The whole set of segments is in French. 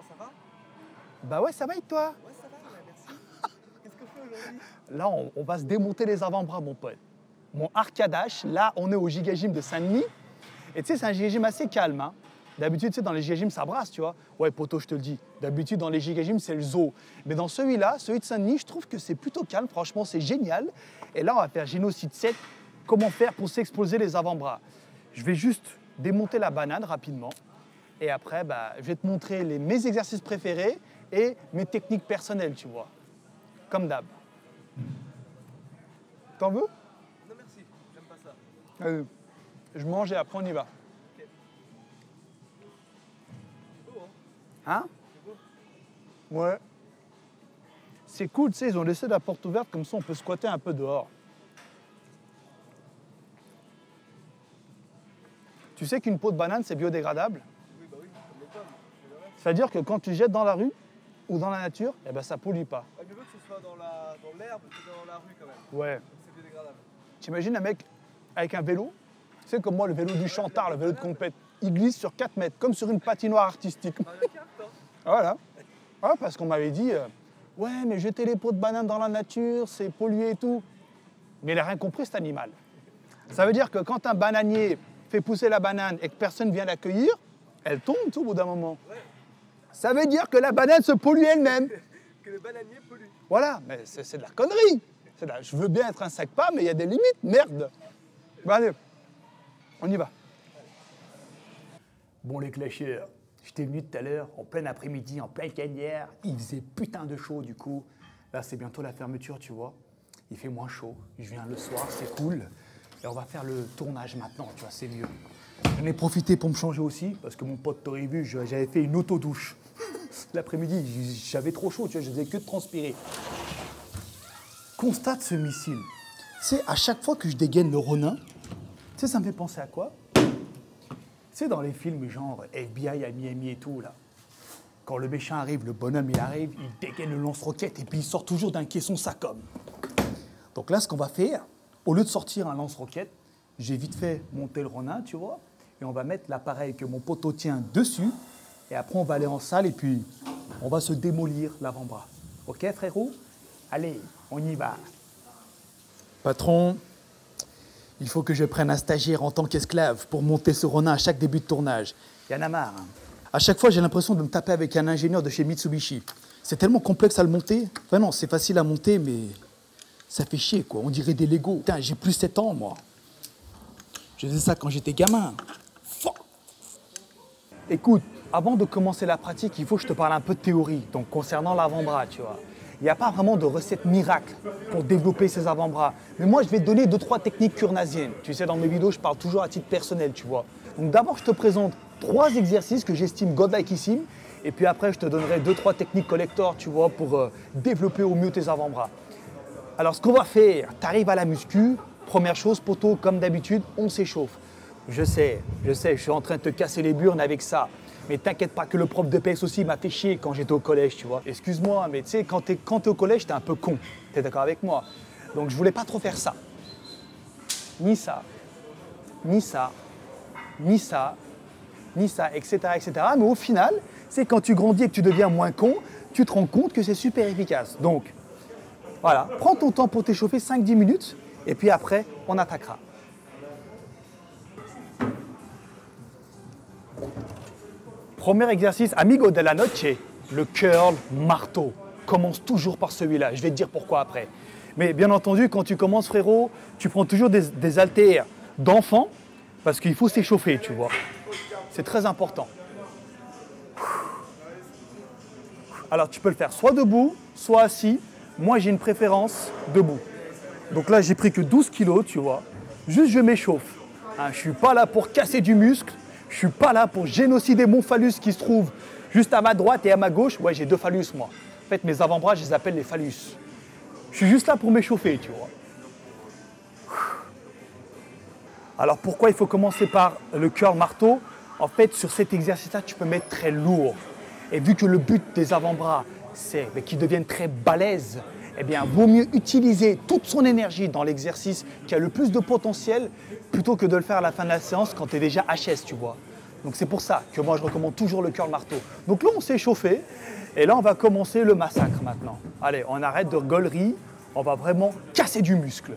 ça va? Bah ouais, ça va et toi? Ouais, ça va, ouais, merci. Qu'est-ce qu'on fait aujourd'hui? Là, on va se démonter les avant-bras, mon pote. Mon arcadage, là, on est au Gigagym de Saint-Denis. Et tu sais, c'est un Gigagym assez calme. Hein. D'habitude, tu sais, dans les Gigagym, ça brasse, tu vois. Ouais, poto, je te le dis. D'habitude, dans les Gigagym, c'est le zoo. Mais dans celui-là, celui de Saint-Denis, je trouve que c'est plutôt calme. Franchement, c'est génial. Et là, on va faire génocide 7. Comment faire pour s'exploser les avant-bras? Je vais juste démonter la banane rapidement. Et après, bah, je vais te montrer mes exercices préférés et mes techniques personnelles, tu vois. Comme d'hab. T'en veux? Non, merci, j'aime pas ça. Je mange et après on y va. Ok. C'est beau, Hein? C'est beau. Ouais. C'est cool, tu sais, ils ont laissé la porte ouverte, comme ça on peut squatter un peu dehors. Tu sais qu'une peau de banane, c'est biodégradable? Oui, bah oui, comme les pommes. C'est le reste. C'est-à-dire que quand tu jettes dans la rue ou dans la nature, eh ben, ça pollue pas. Ouais, mieux vaut que ce soit dans l'herbe que dans la rue quand même. Ouais. Donc c'est biodégradable. T'imagines un mec avec un vélo, tu sais comme moi, le vélo du Chantard, le vélo de compète, il glisse sur 4 mètres, comme sur une patinoire artistique. Mario Kart, toi? Voilà. Ouais, parce qu'on m'avait dit, ouais, mais jeter les peaux de banane dans la nature, c'est pollué et tout. Mais il n'a rien compris, cet animal. Ça veut dire que quand un bananier fait pousser la banane et que personne vient l'accueillir, elle tombe tout au bout d'un moment. Ouais. Ça veut dire que la banane se pollue elle-même. Que le bananier pollue. Voilà, mais c'est de la connerie. Je veux bien être un sac-pas, mais il y a des limites, merde. Bon, allez, on y va. Bon, les clasheurs, j'étais venu tout à l'heure, en plein après-midi, en plein cagnard. Il faisait putain de chaud, du coup. Là, c'est bientôt la fermeture, tu vois. Il fait moins chaud. Je viens le soir, c'est cool. Et on va faire le tournage maintenant, tu vois, c'est mieux. J'en ai profité pour me changer aussi, parce que mon pote, t'aurais vu, j'avais fait une auto-douche. L'après-midi, j'avais trop chaud, tu vois, je faisais que de transpirer. Constate ce missile. Tu sais, à chaque fois que je dégaine le Ronin, tu sais, ça me fait penser à quoi? Tu sais, dans les films genre FBI à Miami et tout, là, quand le méchant arrive, le bonhomme, il arrive, il dégaine le lance-roquette et puis il sort toujours d'un caisson Sacom. Donc là, ce qu'on va faire, au lieu de sortir un lance-roquette, j'ai vite fait monter le Ronin, tu vois, et on va mettre l'appareil que mon poteau tient dessus, et après on va aller en salle et puis on va se démolir l'avant-bras. Ok, frérot? Allez, on y va. Patron, il faut que je prenne un stagiaire en tant qu'esclave pour monter ce Ronin à chaque début de tournage. Il y en a marre. Hein. À chaque fois, j'ai l'impression de me taper avec un ingénieur de chez Mitsubishi. C'est tellement complexe à le monter. Enfin non, c'est facile à monter, mais ça fait chier, quoi. On dirait des Legos. Putain, j'ai plus 7 ans, moi. Je faisais ça quand j'étais gamin. Fuck. Écoute, avant de commencer la pratique, il faut que je te parle un peu de théorie, donc concernant l'avant-bras, tu vois. Il n'y a pas vraiment de recette miracle pour développer ses avant-bras. Mais moi, je vais te donner 2-3 techniques kurnasiennes. Tu sais, dans mes vidéos, je parle toujours à titre personnel, tu vois. Donc d'abord, je te présente 3 exercices que j'estime godlikeissim. Et puis après, je te donnerai 2-3 techniques collector, tu vois, pour développer au mieux tes avant-bras. Alors, ce qu'on va faire, tu arrives à la muscu. Première chose, poteau, comme d'habitude, on s'échauffe. Je sais, je suis en train de te casser les burnes avec ça. Mais t'inquiète pas que le prof de PS aussi m'a fait chier quand j'étais au collège, tu vois. Excuse-moi, mais tu sais, quand t'es au collège, t'es un peu con. T'es d'accord avec moi? Donc je voulais pas trop faire ça. Ni ça, ni ça, ni ça, ni ça, etc., etc. Mais au final, c'est quand tu grandis et que tu deviens moins con, tu te rends compte que c'est super efficace. Donc, voilà, prends ton temps pour t'échauffer 5-10 minutes, et puis après, on attaquera. Premier exercice, amigo de la noche, le curl marteau. Commence toujours par celui-là. Je vais te dire pourquoi après. Mais bien entendu, quand tu commences, frérot, tu prends toujours des haltères d'enfant parce qu'il faut s'échauffer, tu vois. C'est très important. Alors, tu peux le faire soit debout, soit assis. Moi, j'ai une préférence debout. Donc là, j'ai pris que 12 kilos, tu vois. Juste, je m'échauffe. Hein, je ne suis pas là pour casser du muscle. Je ne suis pas là pour génocider mon phallus qui se trouve juste à ma droite et à ma gauche. Ouais, j'ai 2 phallus, moi. En fait, mes avant-bras, je les appelle les phallus. Je suis juste là pour m'échauffer, tu vois. Alors, pourquoi il faut commencer par le curl marteau? En fait, sur cet exercice-là, tu peux mettre très lourd. Et vu que le but des avant-bras, c'est qu'ils deviennent très balèzes, eh bien, vaut mieux utiliser toute son énergie dans l'exercice qui a le plus de potentiel plutôt que de le faire à la fin de la séance quand tu es déjà HS, tu vois. Donc c'est pour ça que moi je recommande toujours le curl marteau. Donc là on s'est chauffé et là on va commencer le massacre maintenant. Allez, on arrête de gaulerie, on va vraiment casser du muscle.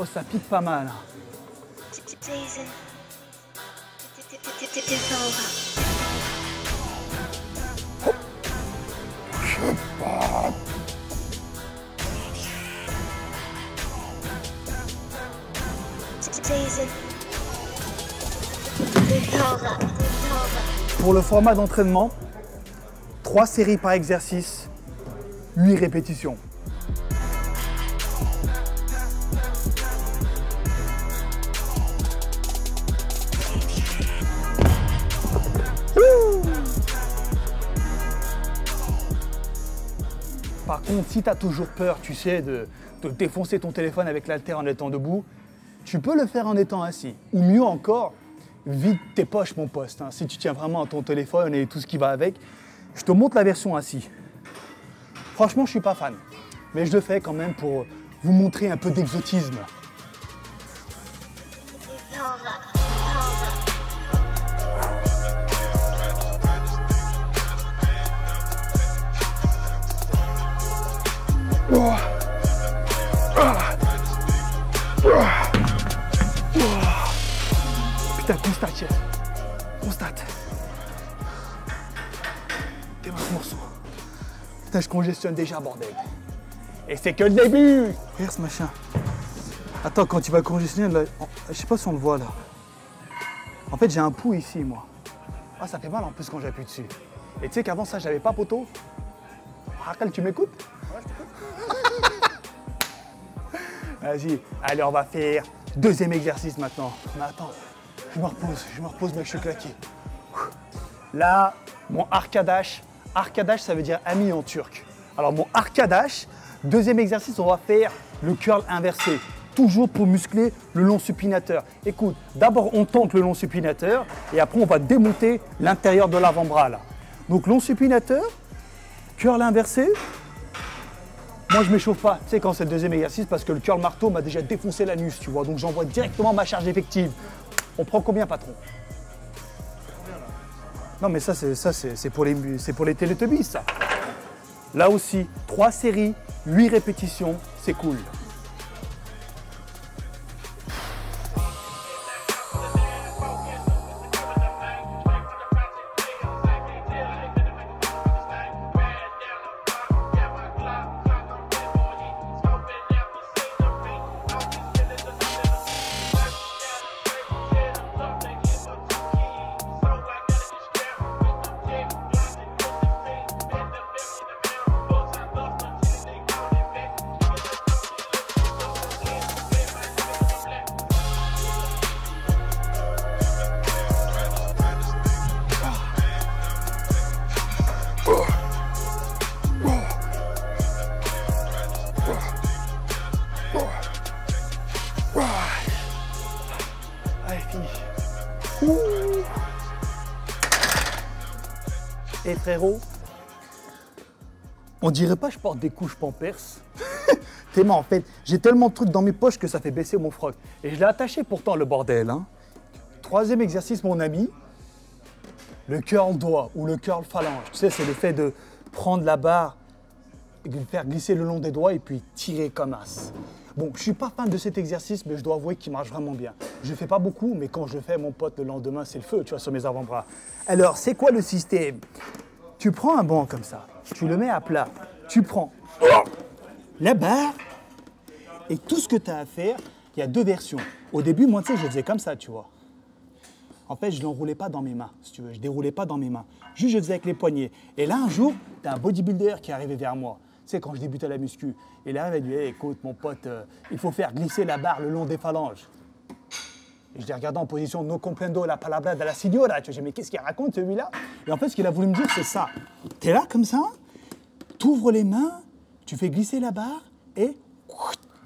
Oh, ça pique pas mal. Jason. Devolver. Jason. Devolver. Pour le format d'entraînement, 3 séries par exercice, 8 répétitions. Par contre, si tu as toujours peur, tu sais, de défoncer ton téléphone avec l'haltère en étant debout, tu peux le faire en étant assis. Ou mieux encore, vide tes poches, mon poste. Si tu tiens vraiment à ton téléphone et tout ce qui va avec, je te montre la version assis. Franchement, je ne suis pas fan. Mais je le fais quand même pour vous montrer un peu d'exotisme. Putain, constate, chef. Constate. T'es ce morceau. Putain, je congestionne déjà, bordel. Et c'est que le début. Regarde ce machin. Attends, quand tu vas congestionner, là, je sais pas si on le voit là. En fait, j'ai un pouls ici, moi. Ah, ça fait mal en plus quand j'appuie dessus. Et tu sais qu'avant ça, j'avais pas poteau. Raquel, tu m'écoutes? Ouais, je t'écoute. Vas-y, allez, on va faire deuxième exercice maintenant. Mais attends, je me repose, mec, je suis claqué. Là, mon arkadaş. Arkadaş, ça veut dire ami en turc. Alors, mon arkadaş, deuxième exercice, on va faire le curl inversé. Toujours pour muscler le long supinateur. Écoute, d'abord, on tente le long supinateur et après, on va démonter l'intérieur de l'avant-bras, là. Donc, long supinateur, curl inversé. Moi, je ne m'échauffe pas, tu sais, quand c'est le deuxième exercice, parce que le curl marteau m'a déjà défoncé l'anus, tu vois. Donc, j'envoie directement ma charge effective. On prend combien, patron? Non, mais ça, c'est pour les Teletubbies, ça. Là aussi, 3 séries, 8 répétitions, c'est cool. Allez, fini. Et frérot, on dirait pas que je porte des couches Pampers. Tellement en fait, j'ai tellement de trucs dans mes poches que ça fait baisser mon froc. Et je l'ai attaché pourtant le bordel. Hein. Troisième exercice, mon ami, le curl doigt ou le curl phalange. Tu sais, c'est le fait de prendre la barre et de le faire glisser le long des doigts et puis tirer comme as. Bon, je suis pas fan de cet exercice, mais je dois avouer qu'il marche vraiment bien. Je fais pas beaucoup, mais quand je fais, mon pote, le lendemain, c'est le feu, tu vois, sur mes avant-bras. Alors, c'est quoi le système? Tu prends un banc comme ça, tu le mets à plat, tu prends la barre et tout ce que tu as à faire, il y a 2 versions. Au début, moi, tu sais, je faisais comme ça, tu vois. En fait, je ne l'enroulais pas dans mes mains, si tu veux, je ne déroulais pas dans mes mains. Juste, je faisais avec les poignets. Et là, un jour, tu as un bodybuilder qui est arrivé vers moi. Tu sais, quand je débutais la muscu, il arrive et dit hey, écoute, mon pote, il faut faire glisser la barre le long des phalanges. Et je l'ai regardé en position no comprendo la palabra de la signora. Tu vois, j'ai dit, mais qu'est-ce qu'il raconte celui-là? Et en fait, ce qu'il a voulu me dire, c'est ça. Tu es là comme ça, tu ouvres les mains, tu fais glisser la barre et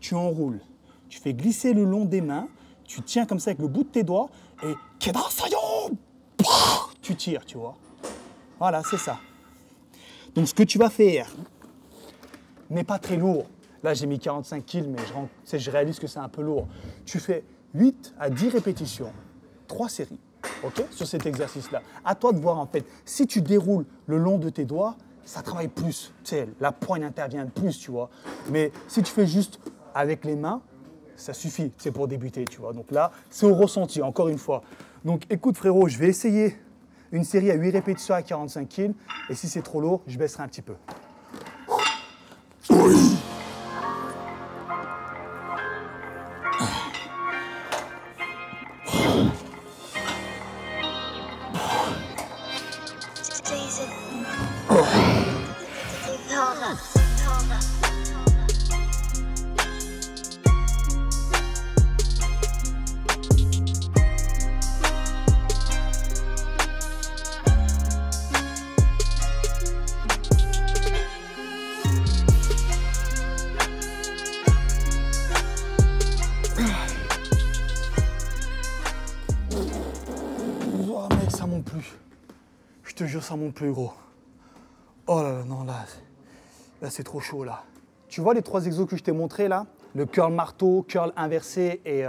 tu enroules. Tu fais glisser le long des mains, tu tiens comme ça avec le bout de tes doigts et tu tires, tu vois. Voilà, c'est ça. Donc, ce que tu vas faire n'est pas très lourd. Là, j'ai mis 45 kills, mais je réalise que c'est un peu lourd. Tu fais 8 à 10 répétitions, 3 séries, ok, sur cet exercice-là. À toi de voir, en fait, si tu déroules le long de tes doigts, ça travaille plus. Tu sais, la poigne intervient plus, tu vois. Mais si tu fais juste avec les mains, ça suffit, c'est pour débuter, tu vois. Donc là, c'est au ressenti, encore une fois. Donc écoute, frérot, je vais essayer une série à 8 répétitions à 45 kills. Et si c'est trop lourd, je baisserai un petit peu. Oui. Jason. Nova. Oh mec, ça monte plus. Je te jure, ça monte plus, gros. Oh là là, non, là c'est trop chaud, là. Tu vois les 3 exos que je t'ai montrés, là? Le curl marteau, curl inversé et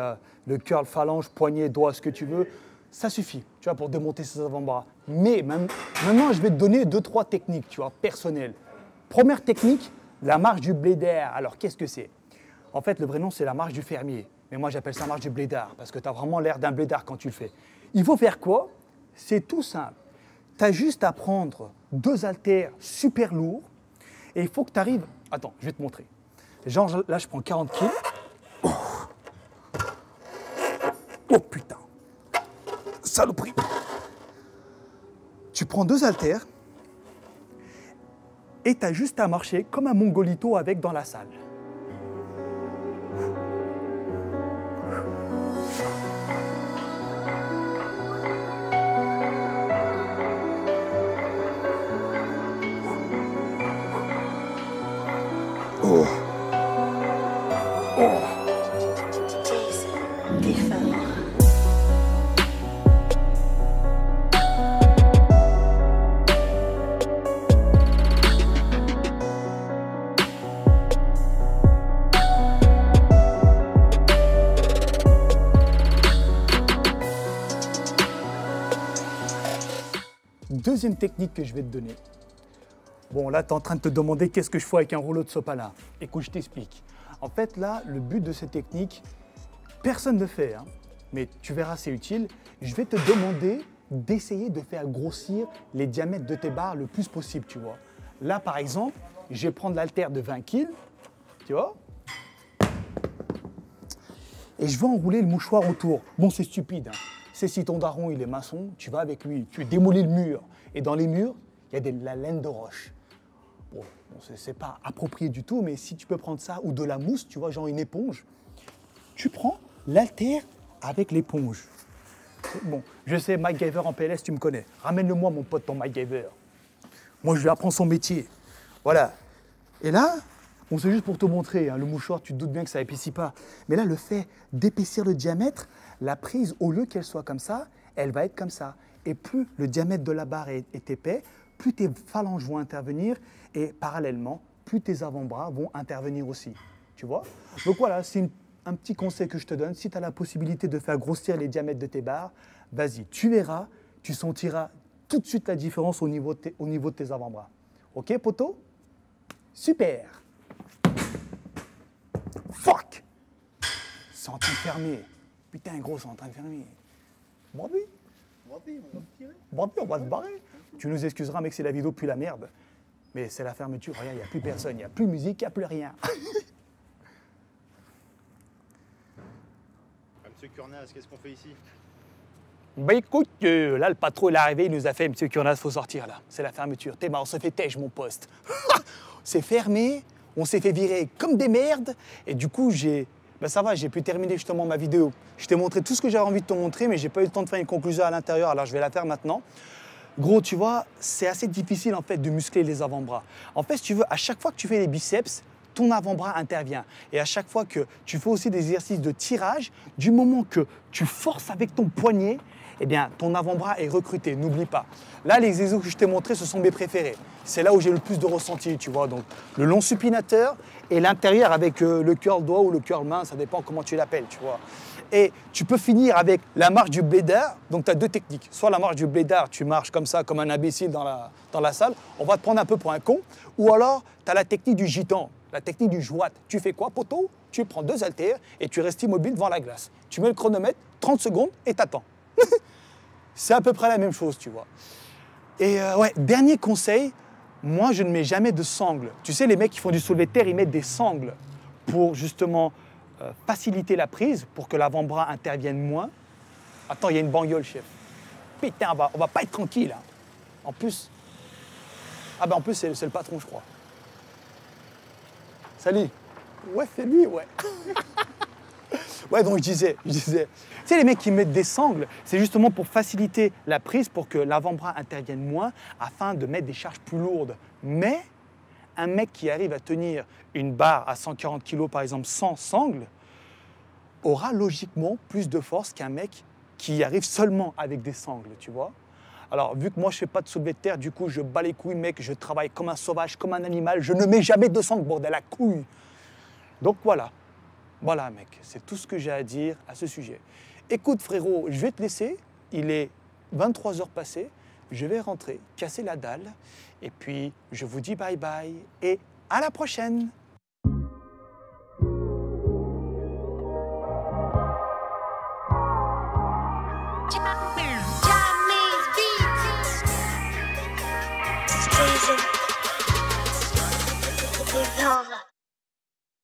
le curl phalange, poignet, doigt, ce que tu veux. Ça suffit, tu vois, pour démonter ses avant-bras. Mais maintenant, je vais te donner 2-3 techniques, tu vois, personnelles. Première technique, la marche du blédard. Alors, qu'est-ce que c'est? En fait, le vrai nom, c'est la marche du fermier. Mais moi, j'appelle ça marche du blédard parce que tu as vraiment l'air d'un blédard quand tu le fais. Il faut faire quoi? C'est tout simple. Tu as juste à prendre 2 haltères super lourds et il faut que tu arrives... Attends, je vais te montrer. Genre, là, je prends 40 kg. Oh putain. Saloperie. Tu prends 2 haltères et tu as juste à marcher comme un mongolito avec dans la salle. Oh. Oh. Jason. Défendre. Deuxième technique que je vais te donner. Bon, là, tu es en train de te demander qu'est-ce que je fais avec un rouleau de sopalin. Écoute, je t'explique. En fait, là, le but de cette technique, personne ne le fait, hein, mais tu verras, c'est utile. Je vais te demander d'essayer de faire grossir les diamètres de tes barres le plus possible, tu vois. Là, par exemple, je vais prendre l'haltère de 20 kg, tu vois, et je vais enrouler le mouchoir autour. Bon, c'est stupide, hein. C'est si ton daron, il est maçon, tu vas avec lui, tu démolis le mur. Et dans les murs, il y a de la laine de roche. Bon, c'est pas approprié du tout, mais si tu peux prendre ça ou de la mousse, tu vois, genre une éponge, tu prends l'haltère avec l'éponge. Bon, je sais, MacGyver en PLS, tu me connais. Ramène-le-moi, mon pote, ton MacGyver. Moi, je lui apprends son métier. Voilà. Et là, bon, c'est juste pour te montrer, hein, le mouchoir, tu te doutes bien que ça épaissit pas. Mais là, le fait d'épaissir le diamètre, la prise, au lieu qu'elle soit comme ça, elle va être comme ça. Et plus le diamètre de la barre est épais, plus tes phalanges vont intervenir et parallèlement, plus tes avant-bras vont intervenir aussi. Tu vois? Donc voilà, c'est un petit conseil que je te donne. Si tu as la possibilité de faire grossir les diamètres de tes barres, vas-y, tu verras, tu sentiras tout de suite la différence au niveau de tes avant-bras. Ok, poto? Super! Fuck! C'est en train de fermer. Putain, gros, c'est en train de fermer. Bon, oui. Bon, on va se barrer. Tu nous excuseras, mec, c'est la vidéo puis la merde. Mais c'est la fermeture, rien, il n'y a plus personne, il n'y a plus musique, il n'y a plus rien. Monsieur Kurnaz, qu'est-ce qu'on fait ici? Bah écoute, là, le patron, il est arrivé, il nous a fait, monsieur Kurnaz, faut sortir là. C'est la fermeture. T'es marre, on se fait têche, mon poste. C'est fermé, on s'est fait virer comme des merdes. Et du coup, j'ai Ben ça va, j'ai pu terminer justement ma vidéo. Je t'ai montré tout ce que j'avais envie de te montrer, mais j'ai pas eu le temps de faire une conclusion à l'intérieur, alors je vais la faire maintenant. Gros, tu vois, c'est assez difficile en fait de muscler les avant-bras. En fait, si tu veux, à chaque fois que tu fais les biceps, ton avant-bras intervient. Et à chaque fois que tu fais aussi des exercices de tirage, du moment que tu forces avec ton poignet, eh bien, ton avant-bras est recruté, n'oublie pas. Là, les exos que je t'ai montrés, ce sont mes préférés. C'est là où j'ai le plus de ressenti, tu vois. Donc, le long supinateur et l'intérieur avec le curl doigt ou le curl main, ça dépend comment tu l'appelles, tu vois. Et tu peux finir avec la marche du blédard. Donc, tu as deux techniques. Soit la marche du blédard, tu marches comme ça, comme un imbécile dans la salle. On va te prendre un peu pour un con. Ou alors, tu as la technique du gitan, la technique du jouat. Tu fais quoi, poteau? Tu prends 2 haltères et tu restes immobile devant la glace. Tu mets le chronomètre, 30 secondes et t'attends. C'est à peu près la même chose, tu vois. Et ouais, dernier conseil, moi, je ne mets jamais de sangles. Tu sais, les mecs qui font du soulevé de terre, ils mettent des sangles pour justement faciliter la prise, pour que l'avant-bras intervienne moins. Attends, il y a une bangueule, chef. Putain, on va pas être tranquille. Hein. En plus, en plus, c'est le patron, je crois. Salut. Ouais, c'est lui, ouais. Ouais, donc je disais, tu sais, les mecs qui mettent des sangles, c'est justement pour faciliter la prise, pour que l'avant-bras intervienne moins, afin de mettre des charges plus lourdes. Mais un mec qui arrive à tenir une barre à 140 kg, par exemple, sans sangle, aura logiquement plus de force qu'un mec qui arrive seulement avec des sangles, tu vois. Alors, vu que moi, je ne fais pas de soulevé de terre, du coup, je bats les couilles, mec, je travaille comme un sauvage, comme un animal, je ne mets jamais de sangle, bordel, à couille. Donc voilà. Voilà, mec, c'est tout ce que j'ai à dire à ce sujet. Écoute, frérot, je vais te laisser. Il est 23 heures passées. Je vais rentrer, casser la dalle. Et puis, je vous dis bye bye et à la prochaine. Season is over.